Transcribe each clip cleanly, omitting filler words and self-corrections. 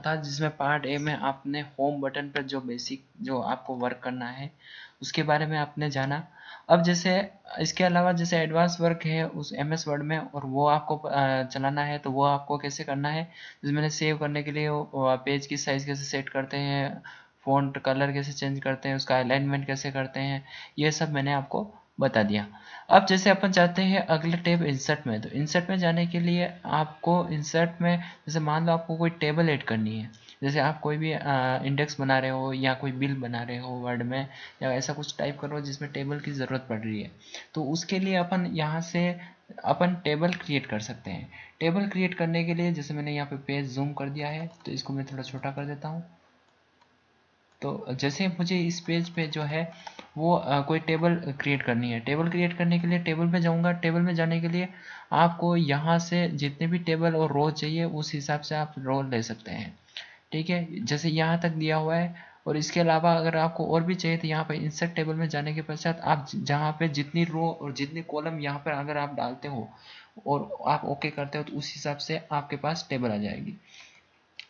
था, जिसमें part A में आपने होम बटन पर जो बेसिक जो आपको वर्क करना है उसके बारे में आपने जाना। अब जैसे इसके अलावा जैसे एडवांस वर्क है उस एमएस वर्ड में, और वो आपको चलाना है, तो वो आपको कैसे करना है, जैसे मैंने सेव करने के लिए पेज की साइज़ कैसे सेट करते हैं, फ़ॉन्ट कलर कैसे चेंज करते हैं, उसका अलाइनमेंट कैसे करते हैं, ये सब मैंने आपको बता दिया। अब जैसे अपन चाहते हैं अगले टैब इंसर्ट में, तो इंसर्ट में जाने के लिए आपको इंसर्ट में जैसे मान लो आपको कोई टेबल ऐड करनी है, जैसे आप कोई भी इंडेक्स बना रहे हो या कोई बिल बना रहे हो वर्ड में, या ऐसा कुछ टाइप करो जिसमें टेबल की ज़रूरत पड़ रही है, तो उसके लिए अपन यहाँ से अपन टेबल क्रिएट कर सकते हैं। टेबल क्रिएट करने के लिए जैसे मैंने यहाँ पे पेज जूम कर दिया है, तो इसको मैं थोड़ा छोटा कर देता हूँ। तो जैसे मुझे इस पेज पे जो है वो कोई टेबल क्रिएट करनी है। टेबल क्रिएट करने के लिए टेबल पे जाऊंगा। टेबल में जाने के लिए आपको यहाँ से जितने भी टेबल और रो चाहिए उस हिसाब से आप रो ले सकते हैं। ठीक है, जैसे यहाँ तक दिया हुआ है। और इसके अलावा अगर आपको और भी चाहिए तो यहाँ पे इंसर्ट टेबल में जाने के पश्चात आप जहाँ पे जितनी रो और जितनी कॉलम यहाँ पर अगर आप डालते हो और आप ओके करते हो, तो उस हिसाब से आपके पास टेबल आ जाएगी।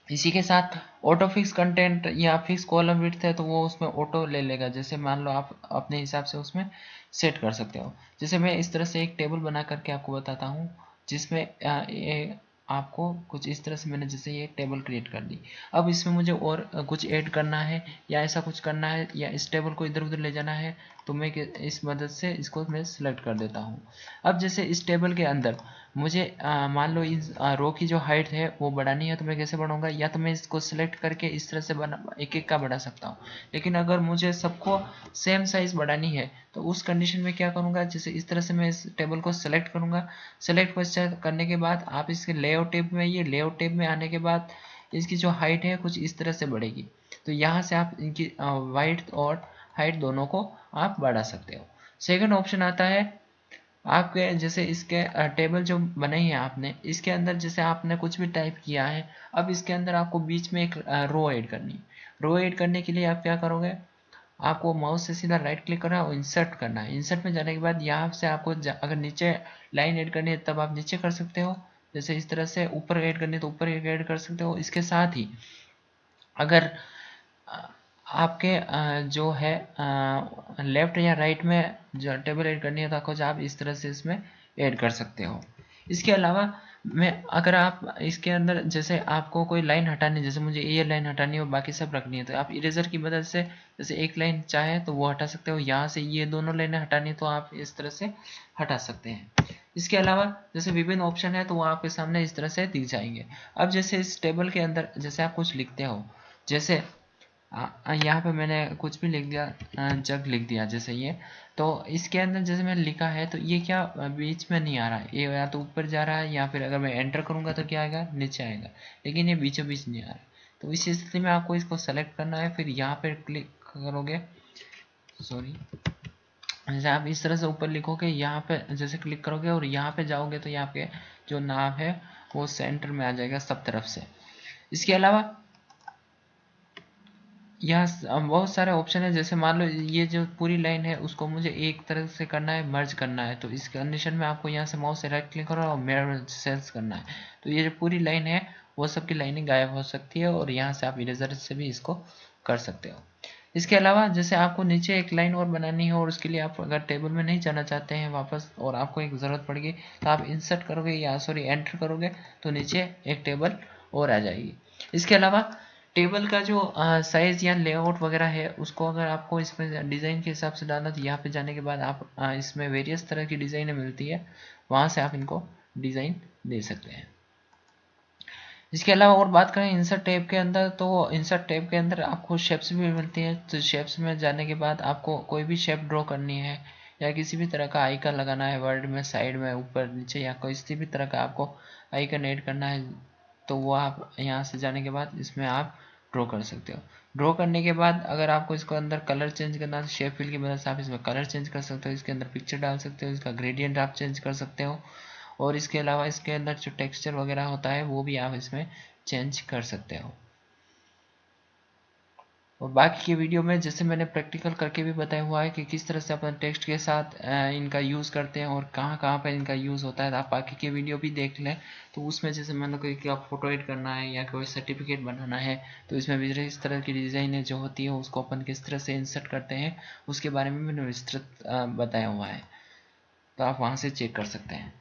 इसी के साथ ऑटो फिक्स कंटेंट या फिक्स कॉलम विड्थ है तो वो उसमें ऑटो ले लेगा। जैसे मान लो आप अपने हिसाब से उसमें सेट कर सकते हो। जैसे मैं इस तरह से एक टेबल बना करके आपको बताता हूँ, जिसमें आपको कुछ इस तरह से मैंने जैसे ये टेबल क्रिएट कर दी। अब इसमें मुझे और कुछ ऐड करना है या ऐसा कुछ करना है या इस टेबल को इधर उधर ले जाना है, तो मैं इस मदद से इसको मैं सिलेक्ट कर देता हूँ। अब जैसे इस टेबल के अंदर मुझे मान लो इस रो की जो हाइट है वो बढ़ानी है, तो मैं कैसे बढ़ाऊंगा, या तो मैं इसको सिलेक्ट करके इस तरह से बना एक एक का बढ़ा सकता हूँ। लेकिन अगर मुझे सबको सेम साइज बढ़ानी है तो उस कंडीशन में क्या करूँगा, जैसे इस तरह से मैं इस टेबल को सेलेक्ट करूँगा। सेलेक्ट करने के बाद आप इसके लेआउट टैब में, ये लेआउट टैब में आने के बाद इसकी जो हाइट है कुछ इस तरह से बढ़ेगी। तो यहाँ से आप इनकी वाइट और हाइट दोनों को आप बढ़ा सकते हो। सेकंड ऑप्शन आता है आपके, जैसे इसके टेबल जो बनाई है आपने, इसके अंदर जैसे आपने कुछ भी टाइप किया है, अब इसके अंदर आपको बीच में एक रो ऐड करनी है। रो ऐड करने के लिए आप क्या करोगे, आपको माउस से सीधा राइट क्लिक करना है और इंसर्ट करना है। इंसर्ट में जाने के बाद यहाँ से आपको अगर नीचे लाइन ऐड करनी है तब आप नीचे कर सकते हो, जैसे इस तरह से ऊपर ऐड करनी है तो ऊपर ऐड कर सकते हो। इसके साथ ही अगर आपके जो है लेफ्ट या राइट में जो टेबल ऐड करनी है तो कुछ आप इस तरह से इसमें ऐड कर सकते हो। इसके अलावा मैं अगर आप इसके अंदर जैसे आपको कोई लाइन हटानी, जैसे मुझे ये लाइन हटानी है और बाकी सब रखनी है, तो आप इरेजर की मदद से जैसे एक लाइन चाहे तो वो हटा सकते हो। यहाँ से ये दोनों लाइनें हटानी तो आप इस तरह से हटा सकते हैं। इसके अलावा जैसे विभिन्न ऑप्शन है तो वो आपके सामने इस तरह से दिख जाएंगे। अब जैसे इस टेबल के अंदर जैसे आप कुछ लिखते हो, जैसे यहाँ पे मैंने कुछ भी लिख दिया, जग लिख दिया जैसे ये, तो इसके अंदर जैसे मैंने लिखा है तो ये क्या बीच में नहीं आ रहा है, ये या तो ऊपर जा रहा है या फिर अगर मैं एंटर करूँगा तो क्या आएगा, नीचे आएगा, लेकिन ये बीचों बीच नहीं आ रहा है। तो इस स्थिति में आपको इसको सेलेक्ट करना है, फिर यहाँ पे क्लिक करोगे, सॉरी, जैसे आप इस तरह से ऊपर लिखोगे, यहाँ पे जैसे क्लिक करोगे और यहाँ पे जाओगे तो यहाँ पे जो नाम है वो सेंटर में आ जाएगा सब तरफ से। इसके अलावा यहाँ बहुत सारे ऑप्शन है, जैसे मान लो ये जो पूरी लाइन है उसको मुझे एक तरह से करना है, मर्ज करना है, तो इस कंडीशन में आपको यहाँ से माउस से राइट क्लिक करो और मिरर सेल्स करना है। तो ये जो पूरी लाइन है वो सबकी लाइनें गायब हो सकती है और यहाँ से आप इरेजर से भी इसको कर सकते हो। इसके अलावा जैसे आपको नीचे एक लाइन और बनानी है और उसके लिए आप अगर टेबल में नहीं जाना चाहते हैं वापस और आपको एक ज़रूरत पड़ेगी, तो आप इंसर्ट करोगे या सॉरी एंटर करोगे तो नीचे एक टेबल और आ जाएगी। इसके अलावा टेबल का जो साइज या लेआउट वगैरह है उसको अगर आपको इसमें डिज़ाइन के हिसाब से डालना, तो यहाँ पे जाने के बाद आप इसमें वेरियस तरह की डिज़ाइनें मिलती है, वहाँ से आप इनको डिज़ाइन दे सकते हैं। इसके अलावा और बात करें इंसर्ट टैब के अंदर, तो इंसर्ट टैब के अंदर आपको शेप्स भी मिलती हैं। तो शेप्स में जाने के बाद आपको कोई भी शेप ड्रॉ करनी है या किसी भी तरह का आइकन लगाना है वर्ड में, साइड में, ऊपर नीचे, या किसी भी तरह का आपको आइकन ऐड करना है, तो वो आप यहाँ से जाने के बाद इसमें आप ड्रॉ कर सकते हो। ड्रॉ करने के बाद अगर आपको इसको अंदर कलर चेंज करना है, शेप फिल की मदद से आप इसमें कलर चेंज कर सकते हो, इसके अंदर पिक्चर डाल सकते हो, इसका ग्रेडियंट आप चेंज कर सकते हो, और इसके अलावा इसके अंदर जो टेक्सचर वगैरह होता है वो भी आप इसमें चेंज कर सकते हो। और बाकी की वीडियो में जैसे मैंने प्रैक्टिकल करके भी बताया हुआ है कि किस तरह से अपन टेक्स्ट के साथ इनका यूज़ करते हैं और कहाँ कहाँ पर इनका यूज़ होता है। तो आप बाकी की वीडियो भी देख लें। तो उसमें जैसे मान लो कि आप फोटो एड करना है या कोई सर्टिफिकेट बनाना है, तो इसमें भी इस तरह की डिज़ाइन जो होती है उसको अपन किस तरह से इंसर्ट करते हैं उसके बारे में मैंने विस्तृत बताया हुआ है, तो आप वहाँ से चेक कर सकते हैं।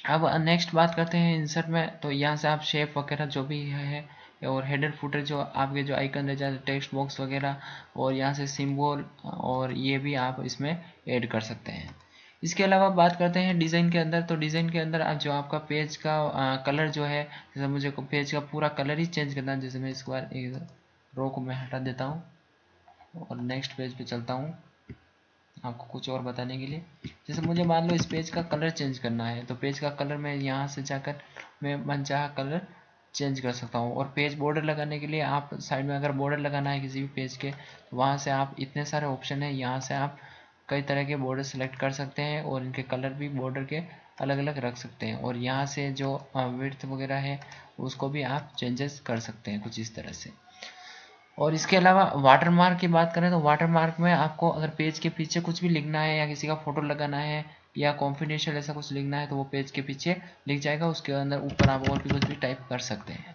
अब नेक्स्ट बात करते हैं इंसर्ट में। तो यहाँ से आप शेप वगैरह जो भी है और हेडर फुटर जो आपके जो आइकन रह जाते टेक्स्ट बॉक्स वगैरह और यहाँ से सिंबल और ये भी आप इसमें ऐड कर सकते हैं। इसके अलावा बात करते हैं डिज़ाइन के अंदर। तो डिज़ाइन के अंदर आप जो आपका पेज का कलर जो है, जैसे मुझे पेज का पूरा कलर ही चेंज करना है, जैसे मैं इस बार एक रो को मैं हटा देता हूँ और नेक्स्ट पेज पे चलता हूँ आपको कुछ और बताने के लिए। जैसे मुझे मान लो इस पेज का कलर चेंज करना है, तो पेज का कलर मैं यहाँ से जाकर मैं मनचाहा कलर चेंज कर सकता हूँ। और पेज बॉर्डर लगाने के लिए आप साइड में अगर बॉर्डर लगाना है किसी भी पेज के, तो वहाँ से आप इतने सारे ऑप्शन है, यहाँ से आप कई तरह के बॉर्डर सेलेक्ट कर सकते हैं और इनके कलर भी बॉर्डर के अलग अलग रख सकते हैं। और यहाँ से जो विड्थ वगैरह है उसको भी आप चेंजेस कर सकते हैं कुछ इस तरह से। और इसके अलावा वाटरमार्क की बात करें तो वाटरमार्क में आपको अगर पेज के पीछे कुछ भी लिखना है या किसी का फोटो लगाना है या कॉन्फिडेंशियल ऐसा कुछ लिखना है, तो वो पेज के पीछे लिख जाएगा, उसके अंदर ऊपर आप और भी कुछ भी टाइप कर सकते हैं।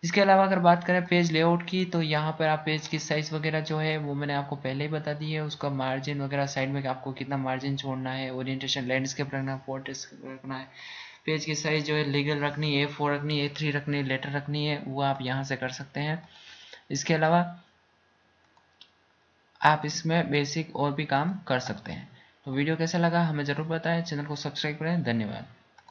इसके अलावा अगर बात करें पेज लेआउट की, तो यहाँ पर आप पेज की साइज़ वगैरह जो है वो मैंने आपको पहले ही बता दी है। उसका मार्जिन वगैरह साइड में आपको कितना मार्जिन छोड़ना है, ओरिएंटेशन लैंडस्केप रखना है, पोर्ट्रेट रखना है, पेज की साइज़ जो है लीगल रखनी है, A4 रखनी है, A3 रखनी है, लेटर रखनी है, वो आप यहाँ से कर सकते हैं। इसके अलावा आप इसमें बेसिक और भी काम कर सकते हैं। तो वीडियो कैसा लगा हमें ज़रूर बताएं, चैनल को सब्सक्राइब करें। धन्यवाद।